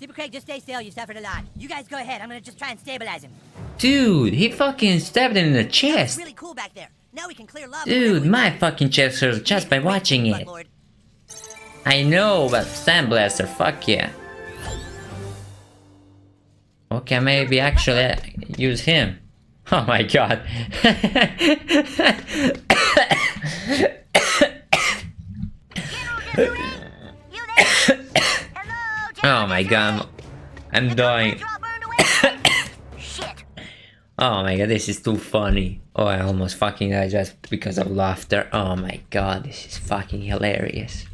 Super Craig, just stay still. You suffered a lot. You guys go ahead. I'm gonna just try and stabilize him. Dude, he fucking stabbed him in the It's chest. really cool back there. Now we can clear lava. Dude, my fucking chest hurts just by watching it. Lord. I know, but Sandblaster, fuck yeah. Okay, maybe actually use him. Oh my god. Oh my god. I'm dying. Oh my god, this is too funny. Oh, I almost fucking died just because of laughter. Oh my god, this is fucking hilarious.